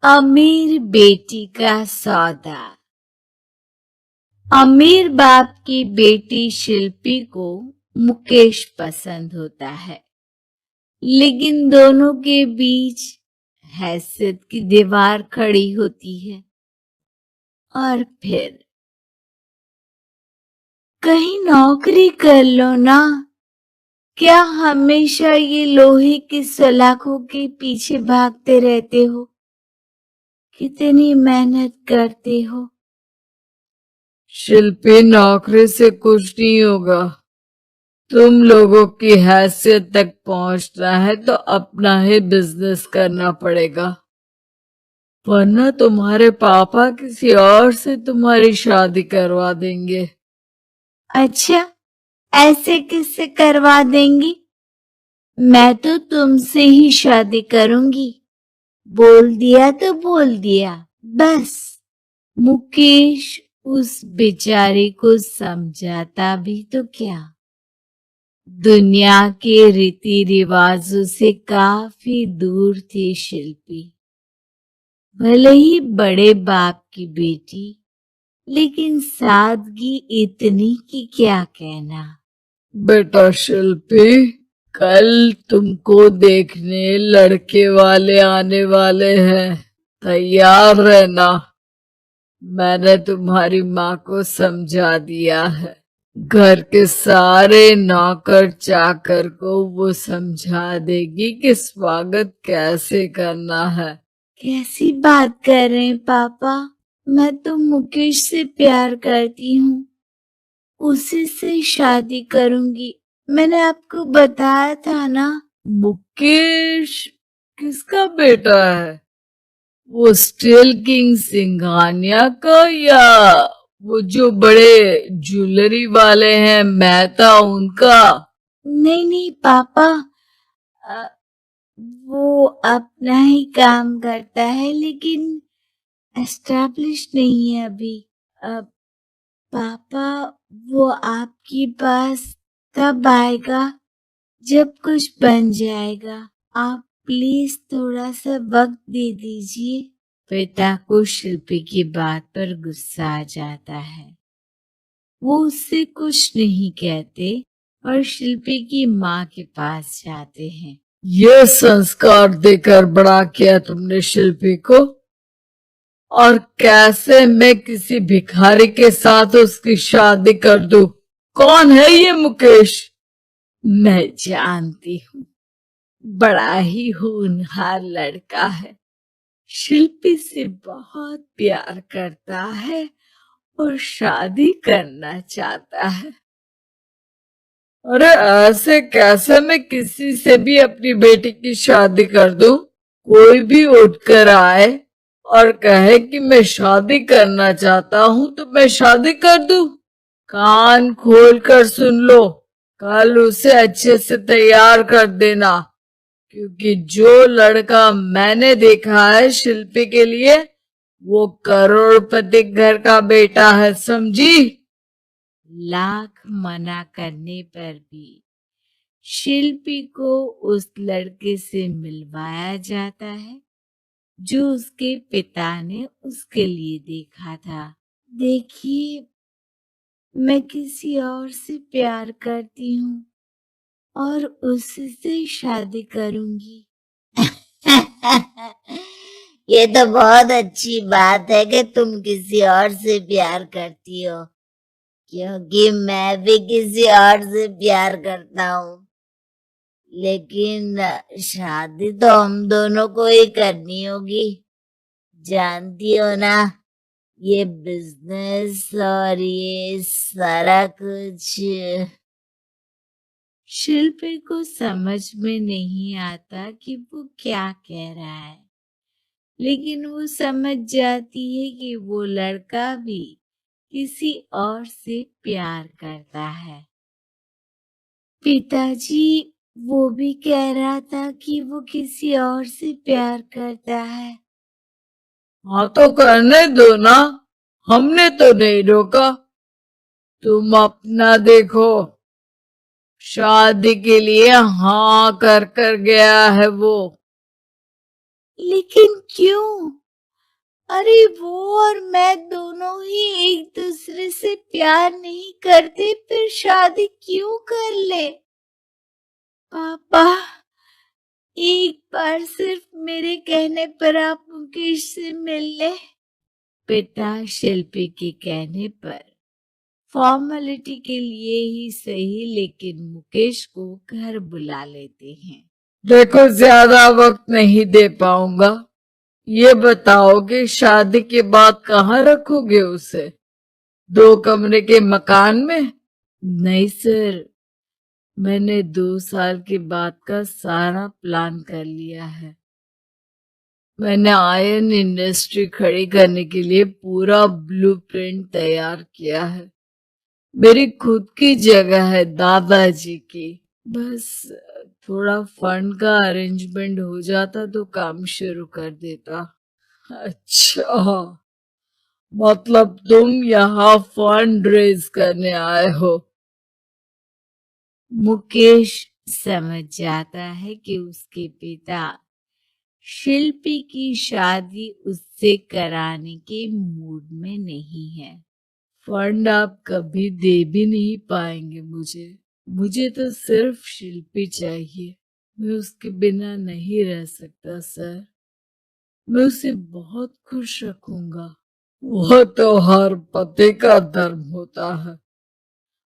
अमीर बेटी का सौदा। अमीर बाप की बेटी शिल्पी को मुकेश पसंद होता है, लेकिन दोनों के बीच हैसियत की दीवार खड़ी होती है। और फिर कहीं नौकरी कर लो ना, क्या हमेशा ये लोहे की सलाखों के पीछे भागते रहते हो? कितनी मेहनत करते हो। शिल्पी, नौकरी से कुछ नहीं होगा। तुम लोगों की हैसियत तक पहुंचना है तो अपना ही बिजनेस करना पड़ेगा, वरना तुम्हारे पापा किसी और से तुम्हारी शादी करवा देंगे। अच्छा, ऐसे किससे करवा देंगी? मैं तो तुमसे ही शादी करूंगी। बोल दिया तो बोल दिया, बस। मुकेश उस बेचारी को समझाता भी तो क्या। दुनिया के रीति रिवाजों से काफी दूर थी शिल्पी। भले ही बड़े बाप की बेटी, लेकिन सादगी इतनी कि क्या कहना। बेटा शिल्पी, कल तुमको देखने लड़के वाले आने वाले हैं, तैयार रहना। मैंने तुम्हारी माँ को समझा दिया है। घर के सारे नौकर चाकर को वो समझा देगी कि स्वागत कैसे करना है। कैसी बात कर रहे हैं पापा? मैं तो मुकेश से प्यार करती हूँ, उसी से शादी करूंगी। मैंने आपको बताया था ना। मुकेश किसका बेटा है? वो स्टील किंग सिंघानिया का, या वो जो बड़े ज्वेलरी वाले हैं मेहता, उनका? नहीं नहीं पापा, अ, वो अपना ही काम करता है, लेकिन एस्टैब्लिश नहीं है अभी। अब पापा, वो आपके पास तब आएगा जब कुछ बन जाएगा। आप प्लीज थोड़ा सा वक्त दे दीजिए। पिता को शिल्पी की बात पर गुस्सा आ जाता है। वो उससे कुछ नहीं कहते और शिल्पी की माँ के पास जाते हैं। ये संस्कार देकर बड़ा किया तुमने शिल्पी को, और कैसे मैं किसी भिखारी के साथ उसकी शादी कर दूं? कौन है ये मुकेश? मैं जानती हूँ, बड़ा ही होनहार लड़का है। शिल्पी से बहुत प्यार करता है और शादी करना चाहता है। अरे ऐसे कैसे मैं किसी से भी अपनी बेटी की शादी कर दूं? कोई भी उठकर आए और कहे कि मैं शादी करना चाहता हूं तो मैं शादी कर दूं? कान खोल कर सुन लो, कल उसे अच्छे से तैयार कर देना, क्योंकि जो लड़का मैंने देखा है शिल्पी के लिए, वो करोड़पति घर का बेटा है, समझी? लाख मना करने पर भी शिल्पी को उस लड़के से मिलवाया जाता है जो उसके पिता ने उसके लिए देखा था। देखिए, मैं किसी और से प्यार करती हूँ और उसी से शादी करूंगी। ये तो बहुत अच्छी बात है कि तुम किसी और से प्यार करती हो, क्योंकि मैं भी किसी और से प्यार करता हूँ। लेकिन शादी तो हम दोनों को ही करनी होगी। जानती हो ना, ये बिजनेस और ये सारा कुछ। शिल्पी को समझ में नहीं आता कि वो क्या कह रहा है, लेकिन वो समझ जाती है कि वो लड़का भी किसी और से प्यार करता है। पिताजी, वो भी कह रहा था कि वो किसी और से प्यार करता है। हाँ तो करने दो ना, हमने तो नहीं रोका। तुम अपना देखो, शादी के लिए हाँ कर कर गया है वो। लेकिन क्यों? अरे वो और मैं दोनों ही एक दूसरे से प्यार नहीं करते, फिर शादी क्यों कर ले? पापा, एक बार सिर्फ मेरे कहने पर आप मुकेश से मिल ले। पिता शिल्पी के कहने पर फॉर्मेलिटी के लिए ही सही, लेकिन मुकेश को घर बुला लेते हैं। देखो, ज्यादा वक्त नहीं दे पाऊंगा। ये बताओ कि शादी के बाद कहाँ रखोगे उसे? 2 कमरे के मकान में? नहीं सर, मैंने 2 साल के बाद का सारा प्लान कर लिया है। मैंने आयरन इंडस्ट्री खड़ी करने के लिए पूरा ब्लूप्रिंट तैयार किया है। मेरी खुद की जगह है दादाजी की। बस थोड़ा फंड का अरेंजमेंट हो जाता तो काम शुरू कर देता। अच्छा, मतलब तुम यहाँ फंड रेज करने आए हो? मुकेश समझ जाता है कि उसके पिता शिल्पी की शादी उससे कराने के मूड में नहीं है। फंड आप कभी दे भी नहीं पाएंगे मुझे तो सिर्फ शिल्पी चाहिए। मैं उसके बिना नहीं रह सकता सर। मैं उसे बहुत खुश रखूंगा। वो तो हर पति का धर्म होता है।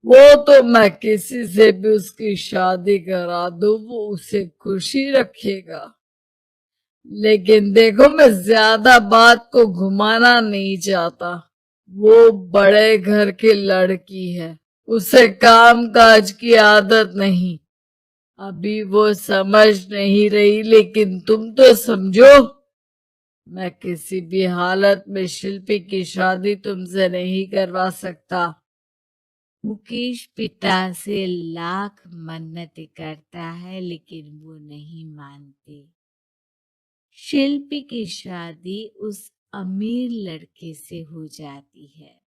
वो तो मैं किसी से भी उसकी शादी करा दूं, वो उसे खुशी रखेगा। लेकिन देखो, मैं ज्यादा बात को घुमाना नहीं चाहता। वो बड़े घर की लड़की है, उसे काम काज की आदत नहीं। अभी वो समझ नहीं रही, लेकिन तुम तो समझो। मैं किसी भी हालत में शिल्पी की शादी तुमसे नहीं करवा सकता। मुकेश पिता से लाख मन्नतें करता है, लेकिन वो नहीं मानते। शिल्पी की शादी उस अमीर लड़के से हो जाती है।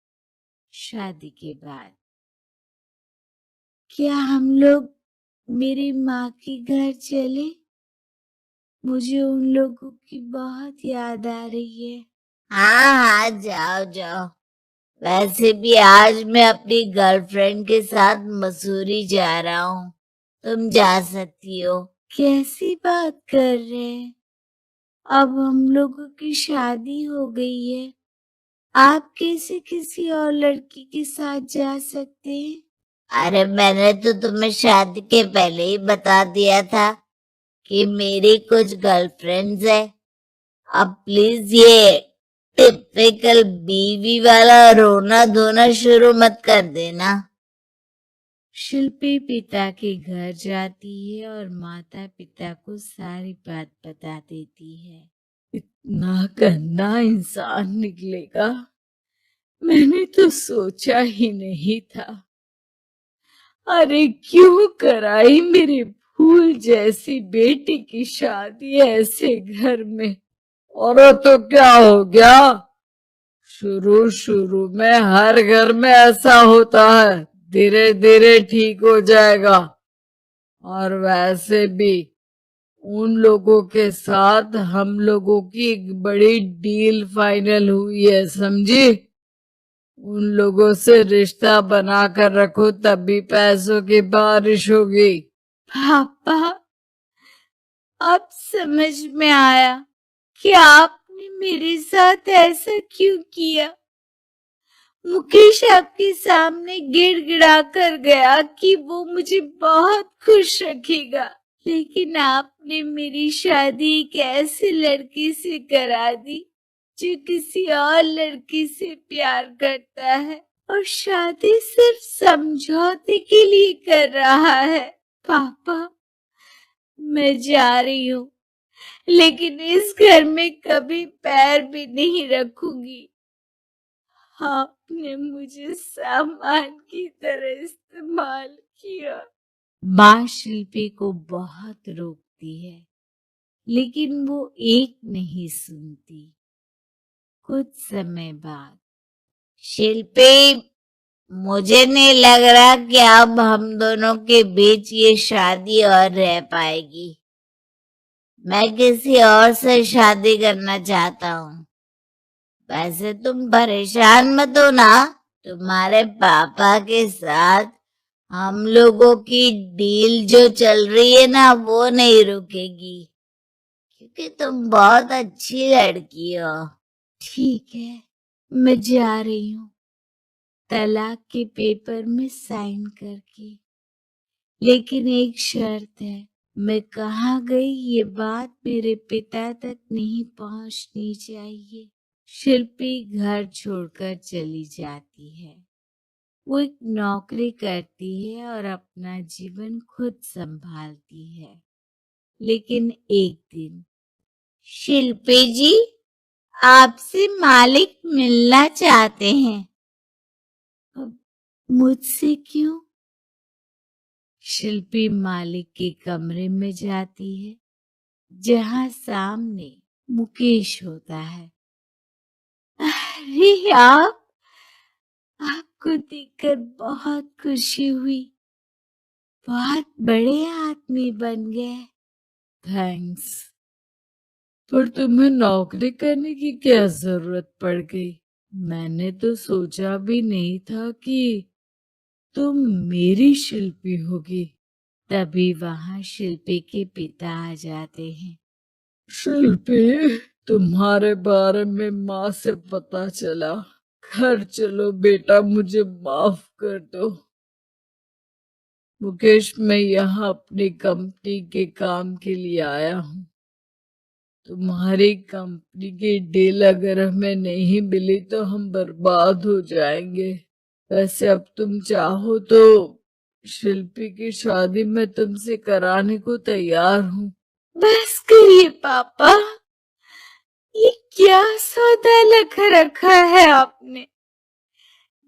शादी के बाद क्या हम लोग मेरी माँ के घर चले? मुझे उन लोगों की बहुत याद आ रही है। हाँ हाँ, जाओ जाओ। वैसे भी आज मैं अपनी गर्लफ्रेंड के साथ मसूरी जा रहा हूँ, तुम जा सकती हो। कैसी बात कर रहे हैं? अब हम लोगों की शादी हो गई है, आप कैसे किसी और लड़की के साथ जा सकते हैं? अरे मैंने तो तुम्हें शादी के पहले ही बता दिया था कि मेरी कुछ गर्लफ्रेंड्स है। अब प्लीज ये टिपिकल बीवी वाला रोना धोना शुरू मत कर देना। शिल्पी पिता के घर जाती है और माता पिता को सारी बात बता देती है। इतना गंदा इंसान निकलेगा, मैंने तो सोचा ही नहीं था। अरे क्यों कराई मेरी फूल जैसी बेटी की शादी ऐसे घर में? और तो क्या हो गया? शुरू शुरू में हर घर में ऐसा होता है, धीरे धीरे ठीक हो जाएगा। और वैसे भी उन लोगों के साथ हम लोगों की एक बड़ी डील फाइनल हुई है, समझी? उन लोगों से रिश्ता बना कर रखो, तभी पैसों की बारिश होगी। पापा, अब समझ में आया कि आपने मेरे साथ ऐसा क्यों किया। मुकेश आपके सामने गिड़गिड़ा कर गया कि वो मुझे बहुत खुश रखेगा, लेकिन आपने मेरी शादी एक ऐसे लड़के से करा दी जो किसी और लड़की से प्यार करता है और शादी सिर्फ समझौते के लिए कर रहा है। पापा, मैं जा रही हूँ, लेकिन इस घर में कभी पैर भी नहीं रखूंगी। आपने मुझे सामान की तरह इस्तेमाल किया। माँ शिल्पी को बहुत रोकती है, लेकिन वो एक नहीं सुनती। कुछ समय बाद, शिल्पी, मुझे नहीं लग रहा कि अब हम दोनों के बीच ये शादी और रह पाएगी। मैं किसी और से शादी करना चाहता हूँ। वैसे तुम परेशान मत हो ना, तुम्हारे पापा के साथ हम लोगों की डील जो चल रही है ना वो नहीं रुकेगी, क्योंकि तुम बहुत अच्छी लड़की हो। ठीक है, मैं जा रही हूँ तलाक के पेपर में साइन करके, लेकिन एक शर्त है, मैं कहाँ गई ये बात मेरे पिता तक नहीं पहुंचनी चाहिए। शिल्पी घर छोड़कर चली जाती है। वो एक नौकरी करती है और अपना जीवन खुद संभालती है। लेकिन एक दिन, शिल्पी जी, आपसे मालिक मिलना चाहते हैं। अब मुझसे क्यों? शिल्पी मालिक के कमरे में जाती है, जहां सामने मुकेश होता है। अरे आपको देखकर बहुत खुशी हुई, बहुत बड़े आदमी बन गए। थैंक्स, पर तुम्हें नौकरी करने की क्या जरूरत पड़ गई? मैंने तो सोचा भी नहीं था कि तुम मेरी शिल्पी होगी। तभी वहां शिल्पी के पिता आ जाते हैं। शिल्पी, तुम्हारे बारे में माँ से पता चला। घर चलो बेटा, मुझे माफ कर दो। मुकेश, मैं यहाँ अपनी कंपनी के काम के लिए आया हूँ। तुम्हारी कंपनी की डील अगर हमें नहीं मिली तो हम बर्बाद हो जाएंगे। वैसे अब तुम चाहो तो शिल्पी की शादी मैं तुमसे कराने को तैयार हूँ। बस करिए पापा, ये क्या सौदा लख रखा है आपने?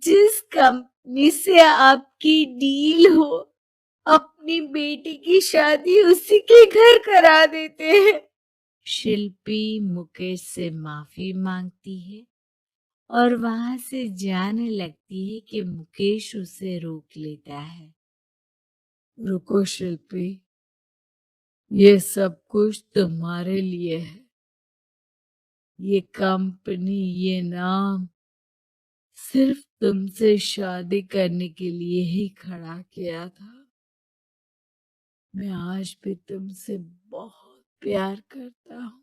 जिस कंपनी से आपकी डील हो, अपनी बेटी की शादी उसी के घर करा देते हैं। शिल्पी मुकेश से माफी मांगती है और वहां से जाने लगती है कि मुकेश उसे रोक लेता है। रुको शिल्पी, ये सब कुछ तुम्हारे लिए है। ये कंपनी, ये नाम सिर्फ तुमसे शादी करने के लिए ही खड़ा किया था। मैं आज भी तुमसे बहुत प्यार करता हूँ।